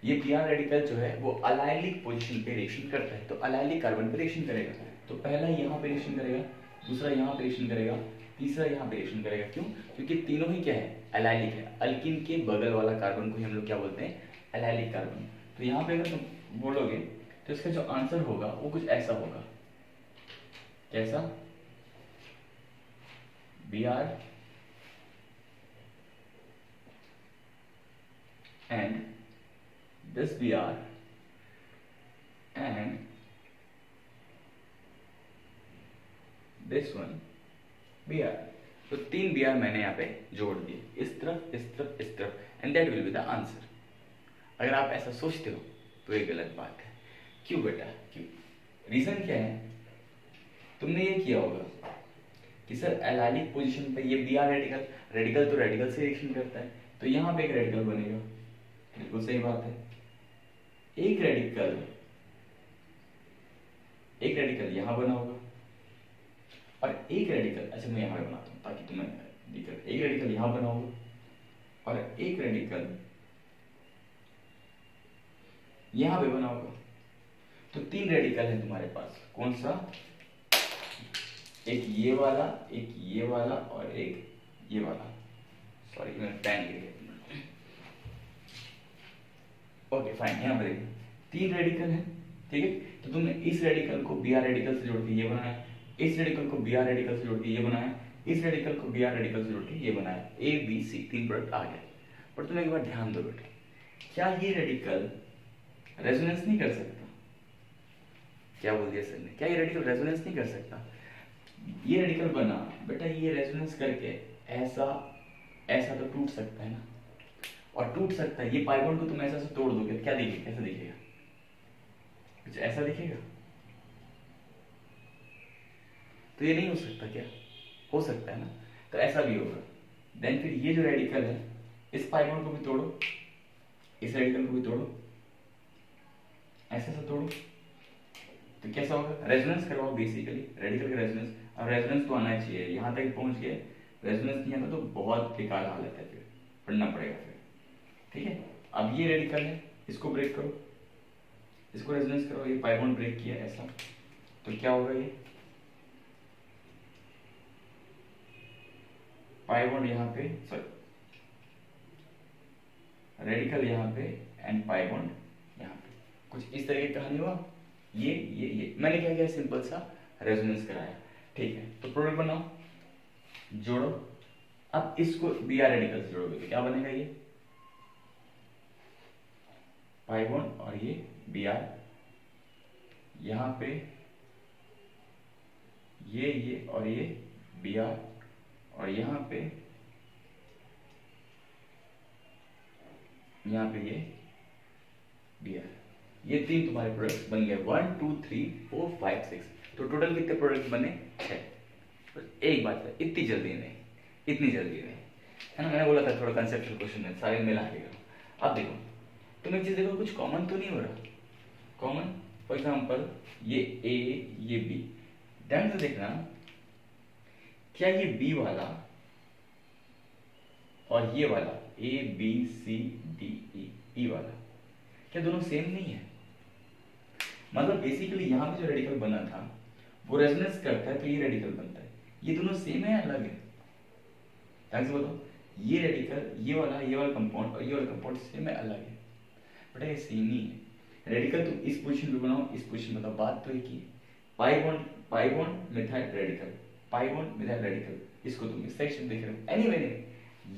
Speaker 1: ये pr रेडिकल जो है वो अलाइलिक पोजीशन पे रिएक्शन करता है, तो अलाइलिक कार्बन पे रिएक्शन करेगा। तो पहला यहाँ पे रिएक्शन करेगा, दूसरा यहाँ पे रिएक्शन करेगा, तीसरा यहाँ पे रिएक्शन करेगा। क्यों? क्योंकि तीनों ही क्या है, एलाइलिक है। अल्किन के बगल वाला कार्बन को ही हम लोग क्या बोलते हैं, एलाइलिक कार्बन। तो यहाँ पे अगर तुम बोलोगे तो इसका जो आंसर होगा वो कुछ ऐसा होगा। कैसा? Br and this Br and this one Br। तो 3 Br मैंने यहाँ पे जोड़ दिए, इस तरफ, इस तरफ, इस तरफ, and that will be the answer. अगर आप ऐसा सोचते हो तो ये गलत बात है। क्यों बेटा? क्यों? रीजन क्या है? तुमने ये किया होगा कि सर एलाइलिक पोजीशन पे ये Br रेडिकल, रेडिकल तो रेडिकल से रिएक्शन करता है, तो यहाँ पे एक रेडिकल बनेगा। बिल्कुल सही बात है। एक रेडिकल यहाँ बना होगा और एक रेडिकल, अच्छा मैं यहाँ पे बनाता हूँ ताकि तुम्हें दिक्कत। एक रेडिकल यहाँ बना होगा और एक रेडिकल यहाँ पे बना होगा। तो 3 रेडिकल है तुम्हारे पास। कौन सा? एक ये वाला, एक ये वाला और एक ये वाला। सॉरी मैं पेन गिर गया। ओके फाइन, यहाँ पर 3 रेडिकल है, ठीक है। तो तुमने इस रेडिकल को Br रेडिकल से जोड़ के ये बनाया, इस रेडिकल को Br रेडिकल से जोड़ के ये बनाया, इस रेडिकल को Br रेडिकल से जोड़ के ये बनाया। A B C 3 प्रोडक्ट आ गए। पर तुम एक बार ध्यान दो बेटे, क्या ये रेडिकल रेजोनेंस नहीं कर सकता? क्या बोल दिया सर ने? क्या ये रेडिकल रेजोनेंस नहीं कर सकता? ये रेडिकल बना बेटा, ये रेजोनेंस करके ऐसा ऐसा तो टूट सकता है ना, और टूट सकता है। ये पाई बॉन्ड को तुम ऐसा से तोड़ दोगे, क्या दिखेगा? कैसा दिखेगा? कुछ ऐसा दिखेगा? तो ये नहीं हो सकता क्या? हो सकता है ना, तो ऐसा भी होगा। देन फिर ये जो रेडिकल है, इस पाई बॉन्ड को भी तोड़ो, इस रेडिकल को भी तोड़ो, ऐसे से तोड़ो, तो कैसा होगा? रेजोनेंस करवाओ बेसिकली, रेडिकल का रेजोनेंस। अब रेजोनेंस तो आना चाहिए, यहाँ तक पहुंच गए, रेजोनेंस नहीं आता तो बहुत बेकार हालत है, फिर पढ़ना पड़ेगा फिर, ठीक है। अब ये रेडिकल है, इसको ब्रेक करो, इसको रेजोनेंस करो, ये पाई बॉन्ड ब्रेक किया ऐसा, तो क्या होगा? ये पाई बॉन्ड यहाँ पे, सॉरी रेडिकल यहाँ पे एंड पाई बॉन्ड यहाँ पे, कुछ इस तरह की कहानी हुआ। ये मैंने क्या किया? सिंपल सा रेजोनेंस कराया, ठीक है। तो प्रोडक्ट बनाओ, जोड़ो। अब इसको Br रेडिकल से जोड़ोगे तो क्या बनेगा? ये पाई बॉन्ड और ये Br, यहाँ पे ये और ये Br, और यहाँ पे ये Br। ये 3 तुम्हारे प्रोडक्ट बन गए। 1 2 3 4 5 6। तो टोटल कितने प्रोडक्ट बने? 6। एक बात है, इतनी जल्दी नहीं, इतनी जल्दी नहीं, है ना। मैंने बोला था थोड़ा कंसेप्चुअल क्वेश्चन है, सारे मिला के करो। अब देखो, तुम एक चीज देखो, कुछ कॉमन तो नहीं हो रहा। कॉमन फॉर एग्जाम्पल ये A, ये B, ध्यान से देखना, क्या ये B वाला और ये वाला A B C D E वाला, क्या दोनों सेम नहीं है? मतलब बेसिकली यहाँ पे जो रेडिकल बना था वो रेजोनेंस करता है, तो ये रेडिकल बनता है। ये दोनों सेम है या अलग है? ध्यान से बताओ, ये रेडिकल, ये वाला कंपाउंड और ये वाला कंपाउंड सेम है, अलग है? बेटा ये सेम ही है। रेडिकल तुम इस पोजीशन पे बनाओ, इस पोजीशन में बताओ, बात तो एक ही है। Pi bond methyl radical, pi bond methyl radical, इसको तुम इस सेक्शन देख रहे हो। एनीवे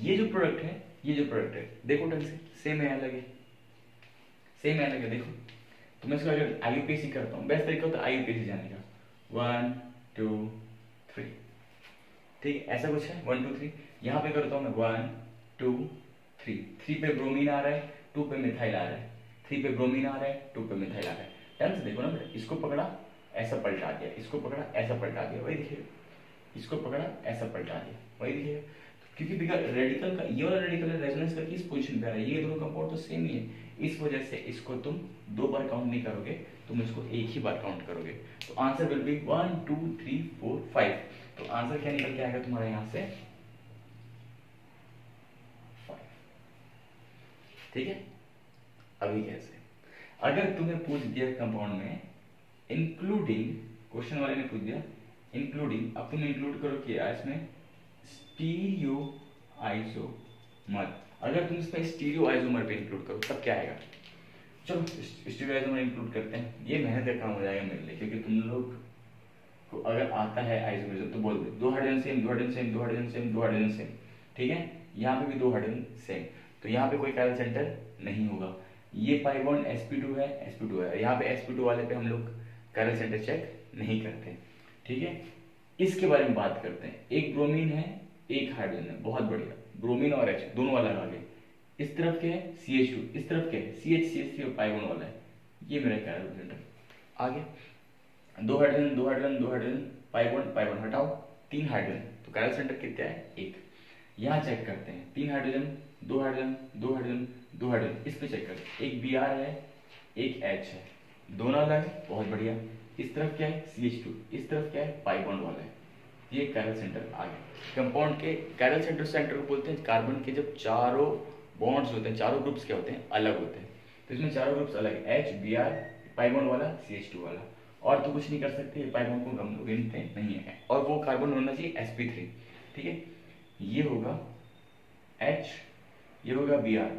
Speaker 1: ये जो प्रोडक्ट है, देखो ढंग से, सेम है अलग है? सेम है अलग है। देखो तो मैं इसको अगर आईयूपीएसी करता हूँ, बेस्ट तरीका होता है आईयूपीएसी जाने का। 1 2 3, ठीक है, ऐसा कुछ है। 1 2 3 यहाँ पे करता हूँ मैं 1 2 3। 3 पे ब्रोमीन आ रहा है, 2 पे मिथाइल आ रहा है, 3 पे ब्रोमीन आ रहा है, 2 पे मिथाइल आ रहा है। ध्यान से देखो ना बेटा, इसको पकड़ा ऐसा पलटा दिया, इसको पकड़ा ऐसा पलटा दिया, वही देखिए, इसको पकड़ा ऐसा पलटा दिया, वही देखिए। क्योंकि रेडिकल का ये वाला रेडिकल रेजोनेंस करके इस पोजीशन पे आ रहा है, ये दोनों कंपाउंड तो सेम ही है। इस वजह से इसको तुम 2 बार काउंट नहीं करोगे, तुम इसको एक ही बार काउंट करोगे। तो आंसर विल बी 1 2 3 4 5। तो आंसर क्या निकल के आएगा तुम्हारा यहाँ से? 5। ठीक है। अभी कैसे, अगर तुम्हें पूछ दिया कंपाउंड में इंक्लूडिंग, क्वेश्चन वाले ने पूछ दिया इंक्लूडिंग, अब तुम इंक्लूड करो क्या इसमें, स्टीरियो आइसोमर। अगर तुम इसमें स्टीरियो आइसोमर पे इंक्लूड करो तब क्या आएगा, चलो स्टीरियो आइसोमर इंक्लूड करते हैं। ये मेहनत का काम हो जाएगा मेरे लिए, क्योंकि तुम लोग को अगर आता है आइसोमरिज्म तो बोल दो 2 hydrogen same, 2 hydrogen same, 2 hydrogen same, 2 hydrogen same, ठीक है। यहाँ पे भी 2 हाइड्रोजन सेम, तो यहाँ पे कोई कायरल सेंटर नहीं होगा। ये पाई बॉन्ड sp2 है, sp2 है, यहाँ पे sp2 वाले पे हम लोग कायरल सेंटर चेक नहीं करते, ठीक है। इसके बारे में बात करते हैं, एक ब्रोमीन है एक हाइड्रोजन है, बहुत बढ़िया, ब्रोमीन और H दोनों अलग आ गए। इस तरफ क्या है CH2, इस तरफ क्या है CH और पाई बॉन्ड वाला है, ये मेरा कायरल सेंटर आगे। 2 hydrogen 2 hydrogen 2 hydrogen, pi bond हटाओ, 3 हाइड्रोजन, तो कायरल सेंटर कितना है 1। यहाँ चेक करते हैं 3 हाइड्रोजन 2 हाइड्रोजन 2 हाइड्रोजन 2 हाइड्रोजन, इस पे चेक करते हैं, एक Br है एक H है, दोनों अलग है, बहुत बढ़िया। इस तरफ क्या है CH2, इस तरफ क्या है पाई बॉन्ड वाला है, ये कायरल सेंटर आ गया। कंपाउंड के कायरल सेंटर को बोलते हैं कार्बन के जब चारों बॉन्ड्स होते हैं, चारों ग्रुप्स क्या होते हैं अलग होते हैं, तो इसमें चारों ग्रुप्स अलग है, H Br पाई बॉन्ड वाला CH2 वाला, और तो कुछ नहीं कर सकते, पाई बॉन्ड को हम लोग गिनते नहीं है, और वो कार्बन होना चाहिए sp3, ठीक है। ये होगा H, ये होगा Br,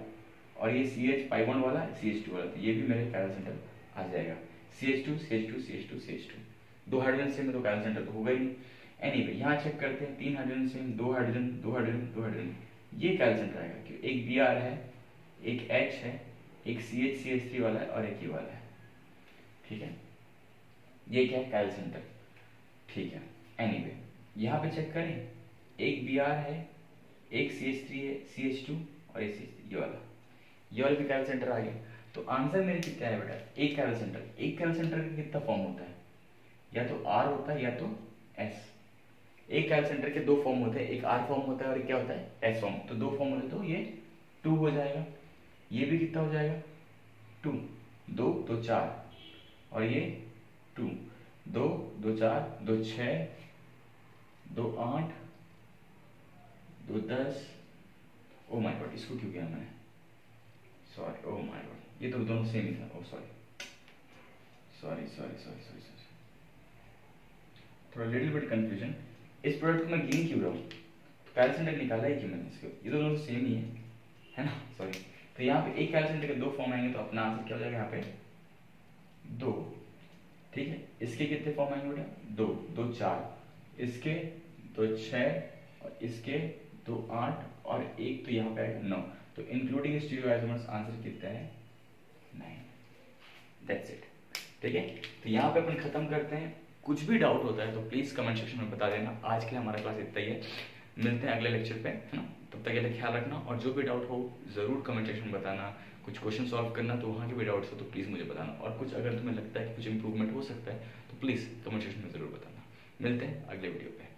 Speaker 1: और ये CH पाई बॉन्ड वाला CH2 वाला, तो ये भी मेरे कायरल सेंटर आ जाएगा। CH2 CH2 CH2 CH2, 2 hydrogen से में तो कायरल सेंटर तो होगा ही नहीं। एनीवे यहाँ चेक करते हैं, 3 हाइड्रोजन से 2 हाइड्रोजन 2 हाइड्रोजन 2 हाइड्रोजन, ये कायरल सेंटर आएगा, क्योंकि एक Br है एक H है एक CH वाला है और एक ये वाला है, ठीक है। ये क्या है कायरल सेंटर, ठीक है। एनीवे यहाँ पे चेक करें, एक Br है एक CH3 है CH2 और एक CH3, ये वाला भी कायरल सेंटर आ गया। तो आंसर मेरे कितना है बेटा, एक कायरल सेंटर। एक कायरल सेंटर का कितना फॉर्म होता है, या तो R होता है या तो S। एक कायरल सेंटर के 2 फॉर्म होते हैं, एक R फॉर्म होता है और एक क्या होता है S फॉर्म, तो 2 फॉर्म होते हैं, तो ये 2 हो जाएगा। ये भी कितना हो जाएगा 2, 2 तो 4, और ये 2, 2 2 4 2 6 2 8 2 10, ओ माय गॉड इसको क्यों किया मैंने, सॉरी, ओ माय गॉड, ये तो दोनों सेम ही था, ओ सॉरी, थोड़ा लिटिल बिट कंफ्यूजन। इस प्रोडक्ट को मैं गिन क्यों रहा हूँ, तो कायरल सेंटर निकाला ही क्यों मैंने इसको, ये तो दोनों सेम ही है ना, सॉरी। तो यहाँ पे एक कायरल सेंटर के 2 फॉर्म आएंगे, तो अपना आंसर क्या हो जाएगा यहाँ पे 2, ठीक है। इसके कितने फॉर्म आएंगे बेटा 2, 2 4, इसके 2 6 और इसके 2 8 और एक तो यहाँ पे आएगा 9, तो इंक्लूडिंग स्टीरियो आइसोमर्स आंसर कितना है 9, दैट्स इट, ठीक है। तो यहाँ पे अपन खत्म करते हैं, कुछ भी डाउट होता है तो प्लीज कमेंट सेक्शन में बता देना। आज के लिए हमारा क्लास इतना ही है, मिलते हैं अगले लेक्चर पे, है ना। तब तक के लिए ख्याल रखना, और जो भी डाउट हो जरूर कमेंट सेक्शन में बताना। कुछ क्वेश्चन सॉल्व करना तो वहाँ के भी डाउट्स हो तो प्लीज़ मुझे बताना, और कुछ अगर तुम्हें लगता है कि कुछ इंप्रूवमेंट हो सकता है तो प्लीज़ कमेंट सेक्शन में ज़रूर बताना। मिलते हैं अगले वीडियो पे।